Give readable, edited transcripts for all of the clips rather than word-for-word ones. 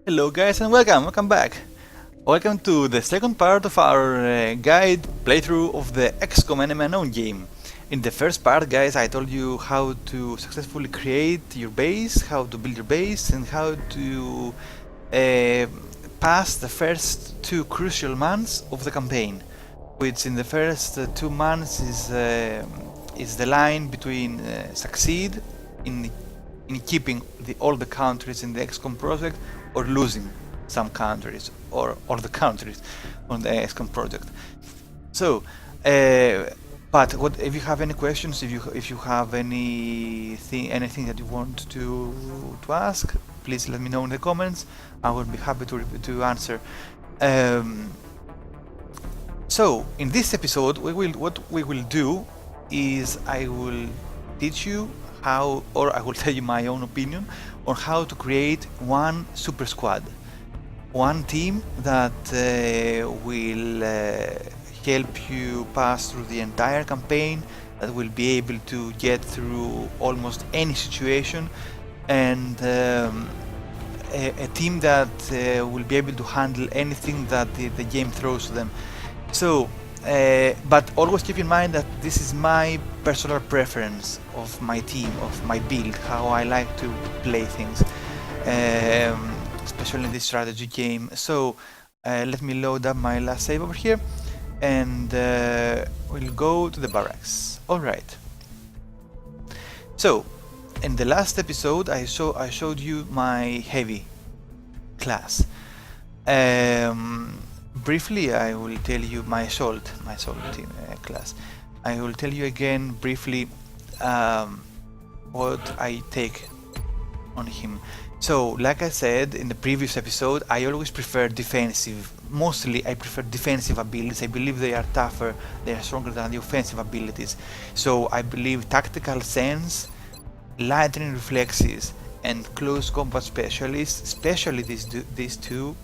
Hello guys and welcome back. Welcome to the second part of our guide playthrough of the X-Com Enemy Uknown game. In the first part, guys, I told you how to successfully create your base, how to build your base, and how to pass the first two crucial months of the campaign, which in the first 2 months is the line between succeed in keeping all the countries in the X-Com project or losing some countries or all the countries on the X-Com project. So, but what if you have any questions, if you have anything that you want to ask, please let me know in the comments. I will be happy to answer. So in this episode, what we will do is I will teach you how, or I will tell you my own opinion on how to create one super squad, one team that will help you pass through the entire campaign, that will be able to get through almost any situation, and a team that will be able to handle anything that the game throws to them. So, but always keep in mind that this is my personal preference of my team, of my build, how I like to play things, especially in this strategy game. So let me load up my last save over here, and we'll go to the barracks. Alright. So, in the last episode I showed you my heavy class. Briefly, I will tell you my assault team class. I will tell you again briefly what I take on him. So, like I said in the previous episode, I always prefer defensive. Mostly, I prefer defensive abilities. I believe they are tougher, they are stronger than the offensive abilities. So, I believe tactical sense, lightning reflexes, and close combat specialists, especially these two.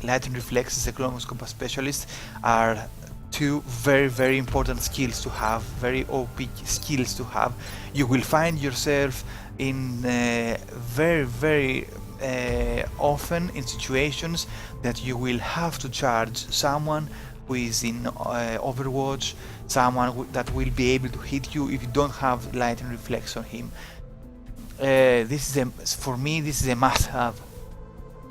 Lightning reflexes and close combat specialists are two very important skills to have, very OP skills to have. You will find yourself in very often in situations that you will have to charge someone who is in Overwatch, someone that will be able to hit you if you don't have lightning reflex on him. For me, this is a must-have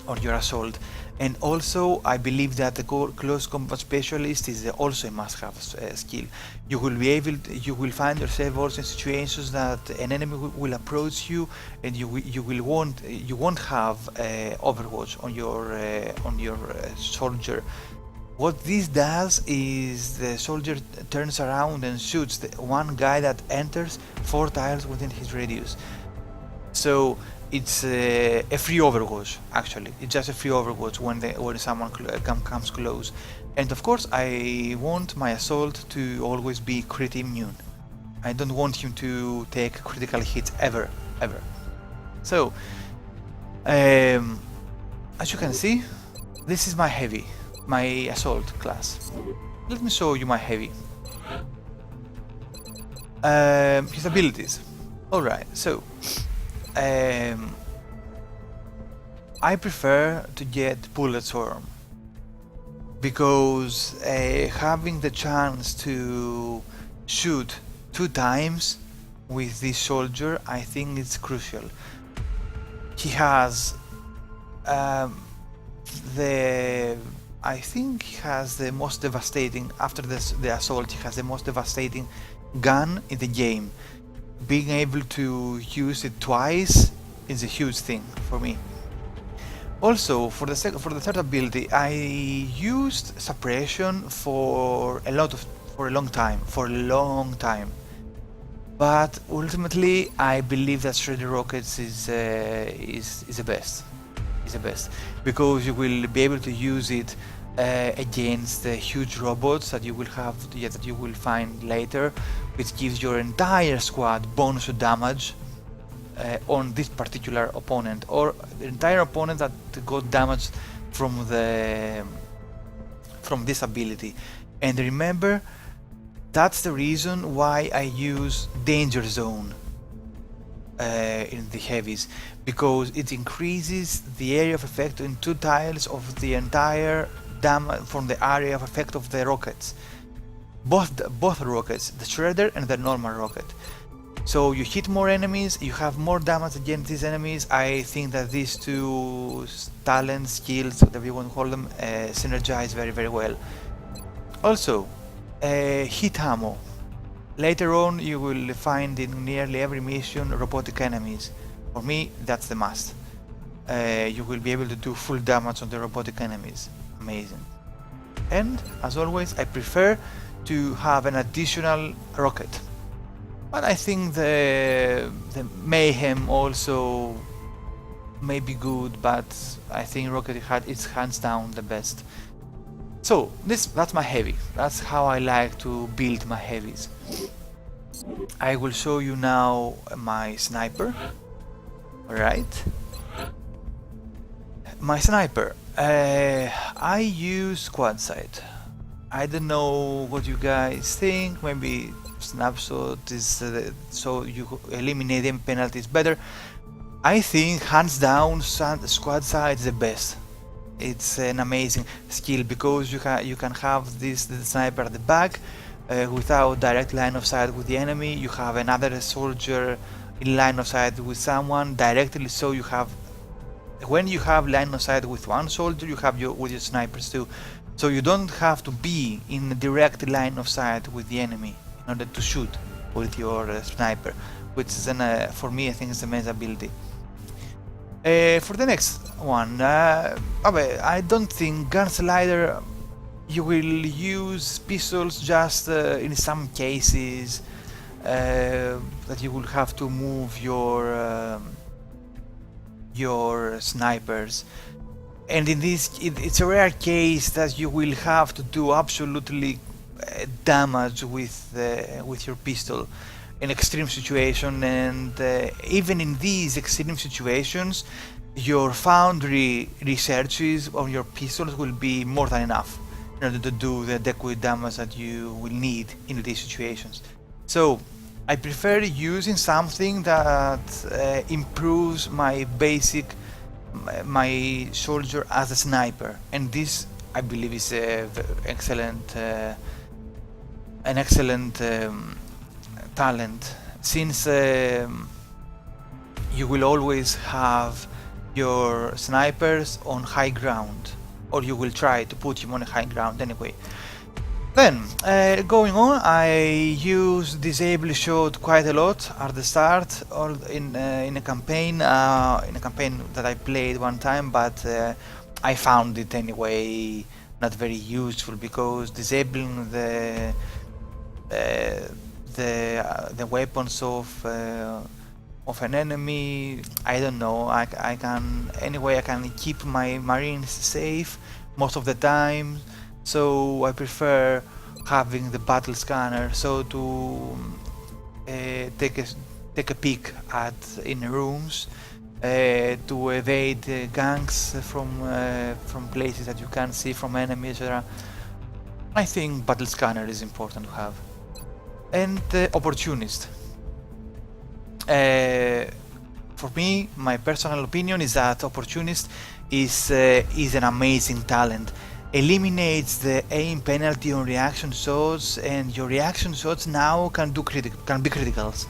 on your assault. And also, I believe that the close combat specialist is also a must-have skill. You will find yourself also in situations that an enemy will approach you, and you won't have Overwatch on your soldier. What this does is the soldier turns around and shoots the one guy that enters 4 tiles within his radius. So it's a free Overwatch. Actually, it's just a free Overwatch when someone comes close. And of course, I want my assault to always be crit immune. I don't want him to take critical hits ever. So, as you can see, this is my heavy, my assault class. Let me show you my heavy. His abilities. Alright, so I prefer to get Bullet Storm because having the chance to shoot 2 times with this soldier, I think it's crucial. He has I think he has the most devastating, after the assault, he has the most devastating gun in the game. Being able to use it twice is a huge thing for me. Also, for the third ability, I used suppression for a long time. But ultimately, I believe that shredded rockets is the best. Because you will be able to use it against the huge robots that you will find later, which gives your entire squad bonus damage on this particular opponent, or the entire opponent that got damaged from this ability. And remember, that's the reason why I use Danger Zone. in the heavies, because it increases the area of effect in 2 tiles of the entire damage from the area of effect of the rockets. Both rockets, the shredder and the normal rocket. So you hit more enemies, you have more damage against these enemies. I think that these two talents, skills, whatever you want to call them, synergize very well. Also, hit ammo. Later on you will find in nearly every mission robotic enemies. For me, that's the must. You will be able to do full damage on the robotic enemies. Amazing. And as always, I prefer to have an additional rocket. But I think the mayhem also may be good, but I think rocket is hands down the best. So that's my heavy. That's how I like to build my heavies. I will show you now my sniper. Alright. My sniper. I use squad sight. I don't know what you guys think. Maybe snapshot is so you eliminate them penalties better. I think hands down squad sight is the best. It's an amazing skill because you can have the sniper at the back without direct line of sight with the enemy. You have another soldier in line of sight with someone directly, so you have, when you have line of sight with one soldier, you have with your snipers too. So you don't have to be in a direct line of sight with the enemy in order to shoot with your sniper, which is for me I think it's the best ability. For the next one, I don't think Gunslider, you will use pistols just in some cases that you will have to move your snipers, and in this it's a rare case that you will have to do absolutely damage with your pistol in extreme situation, and even in these extreme situations your foundry researches on your pistols will be more than enough in order to do the adequate damage that you will need in these situations. So I prefer using something that improves my soldier as a sniper, and this I believe is an excellent talent, since you will always have your snipers on high ground, or you will try to put him on a high ground anyway. Then going on, I use disable shot quite a lot at the start, or in a campaign that I played one time, but I found it anyway not very useful, because disabling the weapons of an enemy, I don't know, I can keep my marines safe most of the time, so I prefer having the battle scanner, so to take a peek in rooms, to evade ganks from places that you can't see from enemies, etc. I think battle scanner is important to have. And opportunist. For me, my personal opinion is that opportunist is an amazing talent. Eliminates the aim penalty on reaction shots, and your reaction shots now can be criticals.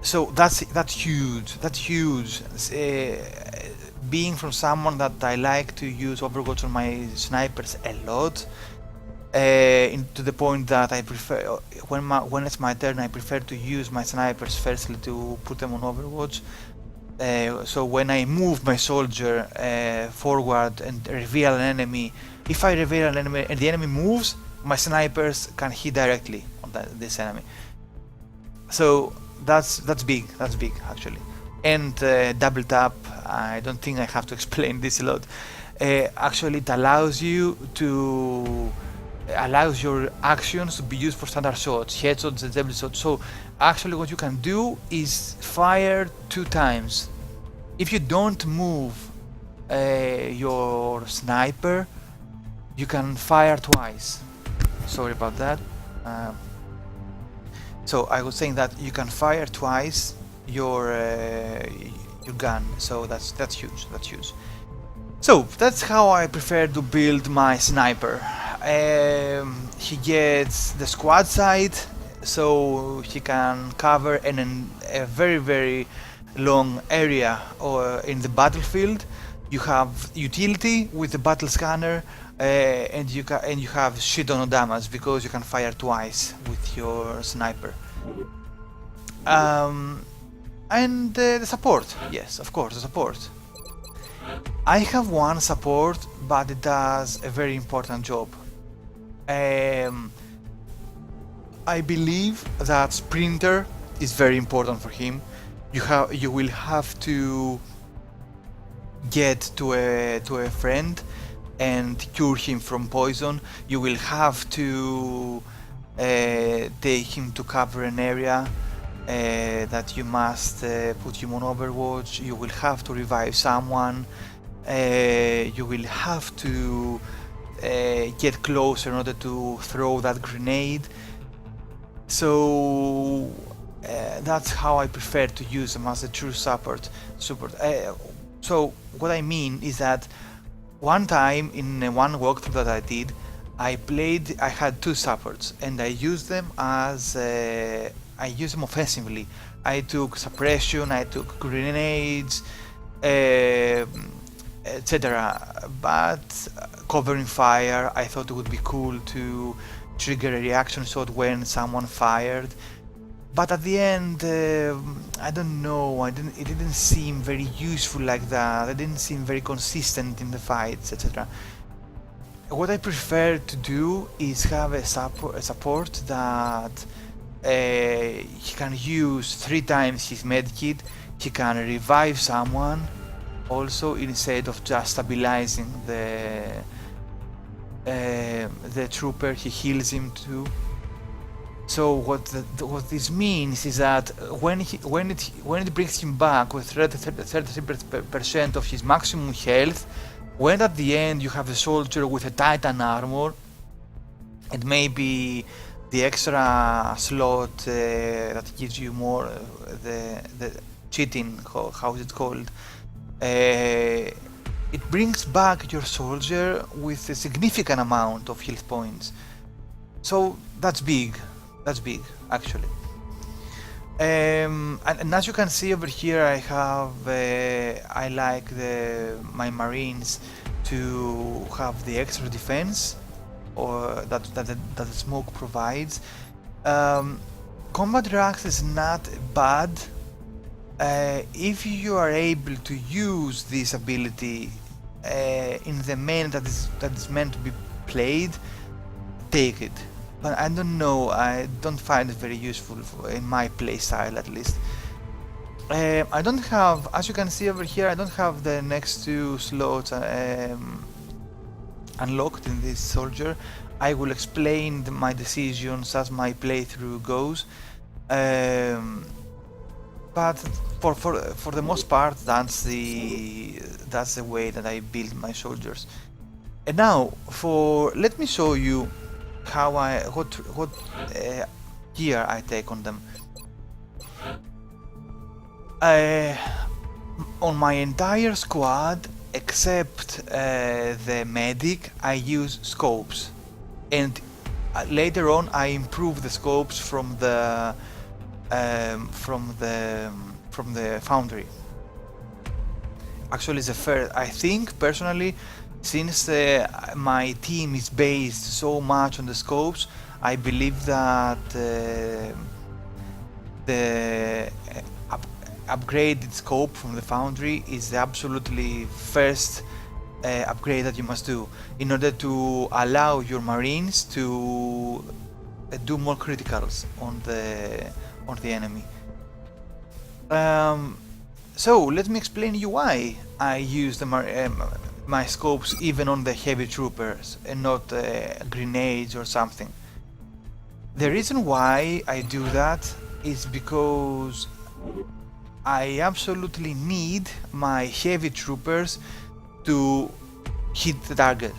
So that's huge. That's huge. Being from someone that I like to use Overwatch on my snipers a lot, to the point that I prefer, when it's my turn, I prefer to use my snipers firstly to put them on Overwatch. So when I move my soldier forward and reveal an enemy, if I reveal an enemy and the enemy moves, my snipers can hit directly on this enemy. So that's big actually. And double tap, I don't think I have to explain this a lot. Actually, it allows your actions to be used for standard shots, headshots and double shots. So actually what you can do is fire 2 times. If you don't move your sniper, you can fire twice. Sorry about that. So I was saying that you can fire twice your gun. So that's huge. That's huge. So that's how I prefer to build my sniper. He gets the squad side, so he can cover a very long area or in the battlefield. You have utility with the battle scanner, and you have shit on damage because you can fire twice with your sniper. And the support, yes, of course, the support. I have one support, but it does a very important job. I believe that sprinter is very important for him. You will have to get to a friend and cure him from poison. You will have to take him to cover an area that you must put him on overwatch. You will have to revive someone. You will have to get closer in order to throw that grenade. So that's how I prefer to use them as a true support. So what I mean is that one time in one walkthrough that I did, I had two supports and I used them offensively. I took suppression, I took grenades, etc. But covering fire, I thought it would be cool to trigger a reaction shot when someone fired. But at the end, I don't know, it didn't seem very useful like that. It didn't seem very consistent in the fights, etc. What I prefer to do is have a support that he can use 3 times his medkit. He can revive someone also instead of just stabilizing the trooper. He heals him too. So what this means is that when it brings him back with 33% of his maximum health, when at the end you have a soldier with a Titan armor, and maybe the extra slot that gives you more, the cheating, how is it called? It brings back your soldier with a significant amount of health points. So that's big. That's big, actually. And as you can see over here, I like my Marines to have the extra defense, or that the smoke provides. Combat Racks is not bad if you are able to use this ability in the main that is meant to be played. Take it. But I don't know, I don't find it very useful in my playstyle, at least. I don't have, as you can see over here, I don't have the next 2 slots unlocked in this soldier. I will explain my decisions as my playthrough goes. But for the most part, that's the way that I build my soldiers. And now, let me show you how what gear I take on them. On my entire squad, except the medic, I use scopes, and later on I improve the scopes from the foundry. Actually, I think personally, since my team is based so much on the scopes, I believe that the upgraded scope from the foundry is the absolutely first upgrade that you must do in order to allow your Marines to do more criticals on the enemy. So let me explain you why I use my scopes even on the heavy troopers and not grenades or something. The reason why I do that is because I absolutely need my heavy troopers to hit the target,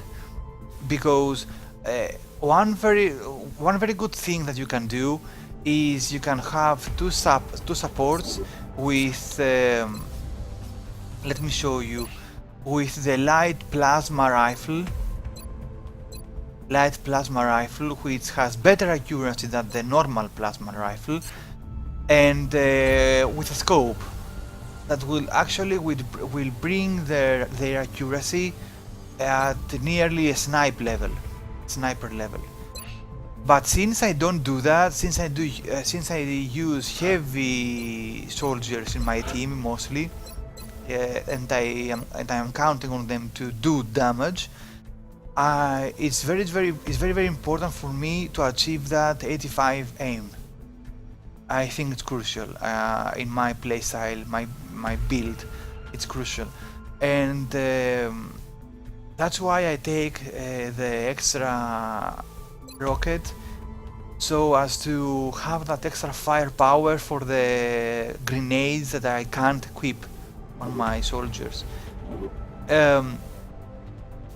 because one very good thing that you can do is you can have two supports with let me show you, with the light plasma rifle, which has better accuracy than the normal plasma rifle, and with a scope that will actually will bring their accuracy at nearly a sniper level. But since I don't do that, since I use heavy soldiers in my team mostly, and I am counting on them to do damage, it's very important for me to achieve that 85 aim. I think it's crucial in my playstyle, my build. It's crucial, and that's why I take the extra rocket, so as to have that extra firepower for the grenades that I can't equip on my soldiers.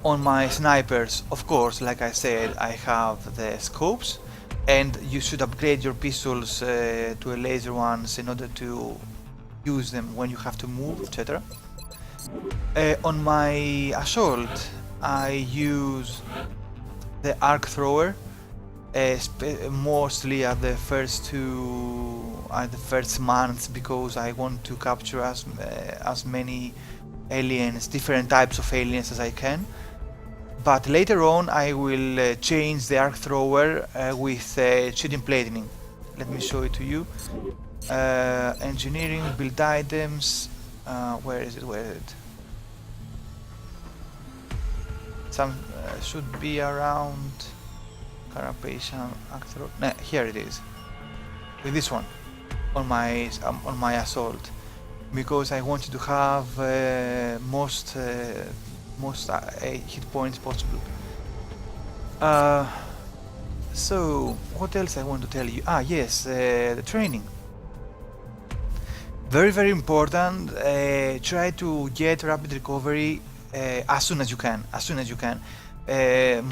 On my snipers, of course, like I said, I have the scopes, and you should upgrade your pistols to a laser ones in order to use them when you have to move, etc. On my assault, I use the arc thrower, mostly at the first months, because I want to capture as many aliens, different types of aliens as I can. But later on I will change the arc thrower with cheating plating. Let me show it to you. Engineering, build items, where is it? Some should be around Carapace arc thrower. Nah, here it is. With this one on my assault, because I wanted to have most hit points possible. So what else I want to tell you? Yes, the training. Very important. Try to get rapid recovery as soon as you can.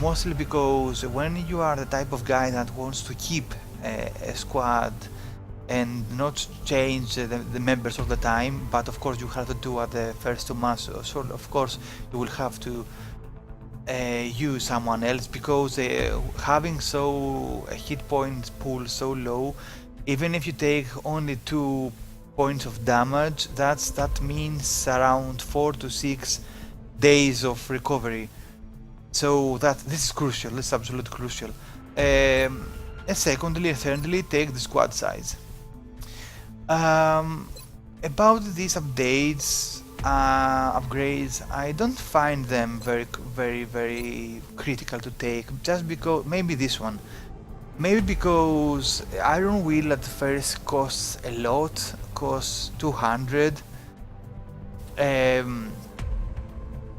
Mostly because when you are the type of guy that wants to keep a squad and not change the members all the time, but of course you have to do at the first 2 months, so of course you will have to use someone else, because having a hit point pool so low, even if you take only 2 points of damage, that means around 4 to 6 days of recovery. So this is crucial. This is absolutely crucial. And secondly and thirdly, take the squad size. About these updates, upgrades, I don't find them very critical to take, just because maybe this one. Maybe because Iron Will at first costs a lot, costs 200,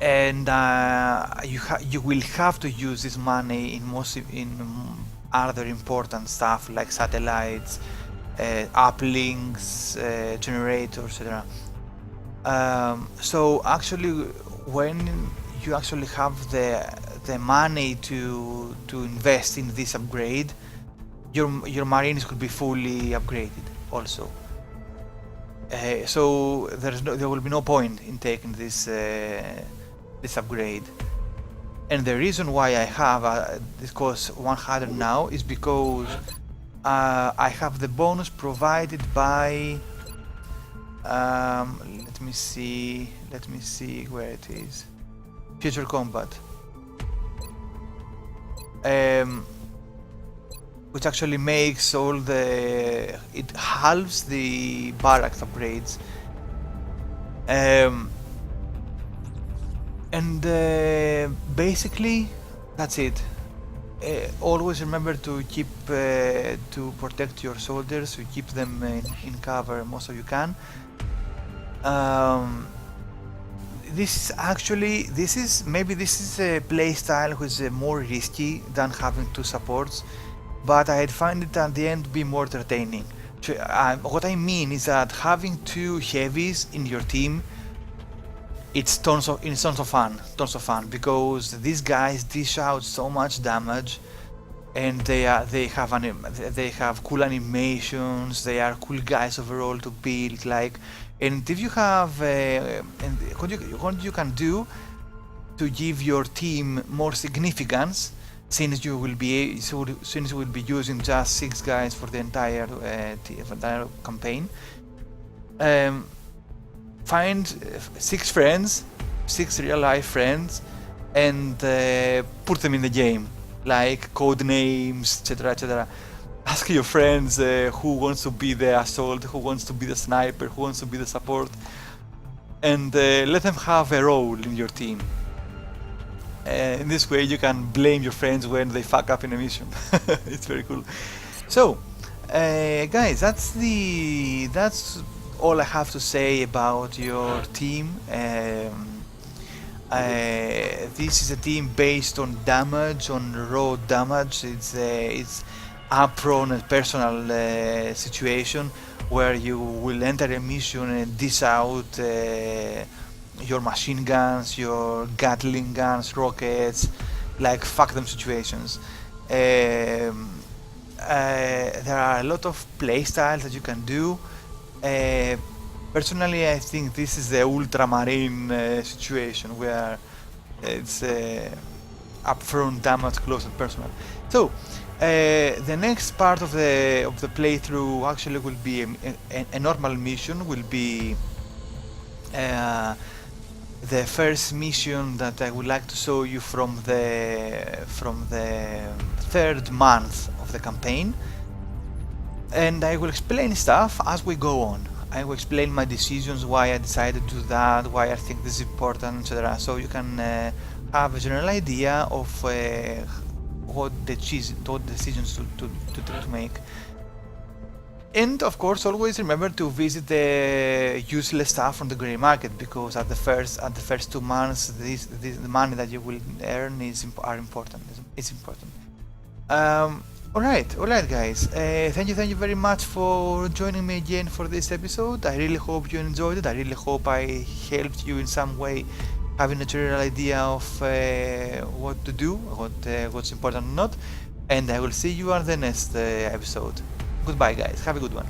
and you will have to use this money in other important stuff like satellites, uplinks, generators, etc. So actually, when you actually have the money to invest in this upgrade, your marines could be fully upgraded also. So there will be no point in taking this upgrade. And the reason why I have this costs 100 now is because I have the bonus provided by let me see where it is. Future combat, which actually makes it halves the barracks upgrades, and basically that's it. Always remember to keep to protect your soldiers, to keep them in cover most of you can. This is a play style which is more risky than having 2 supports, but I find it at the end to be more entertaining. What I mean is that having 2 heavies in your team, it's tons of fun, because these guys dish out so much damage and they have cool animations. They are cool guys overall to build. Like, and if you have and what you can do to give your team more significance, since you will be using just 6 guys for the entire campaign. Find 6 friends, 6 real life friends, and put them in the game, like code names, etc., etc. Ask your friends who wants to be the assault, who wants to be the sniper, who wants to be the support, and let them have a role in your team. In this way you can blame your friends when they fuck up in a mission. It's very cool. So guys, that's all I have to say about your team. This is a team based on damage, on raw damage. It's prone a personal situation where you will enter a mission and dish out your machine guns, your Gatling guns, rockets, like fuck them situations. There are a lot of playstyles that you can do. Personally, I think this is the ultramarine situation where it's upfront damage, close and personal. So the next part of the playthrough actually will be a normal mission. Will be the first mission that I would like to show you from the 3rd month of the campaign, and I will explain stuff as we go on. I will explain my decisions, why I decided to do that, why I think this is important, etc. So you can have a general idea of what decisions to make. And of course, always remember to visit the useless stuff on the grey market, because at the first 2 months, the money that you will earn is important. It's important. Alright guys, thank you very much for joining me again for this episode. I really hope you enjoyed it. I really hope I helped you in some way, having a general idea of what to do, what's important or not. And I will see you on the next episode. Goodbye guys, have a good one.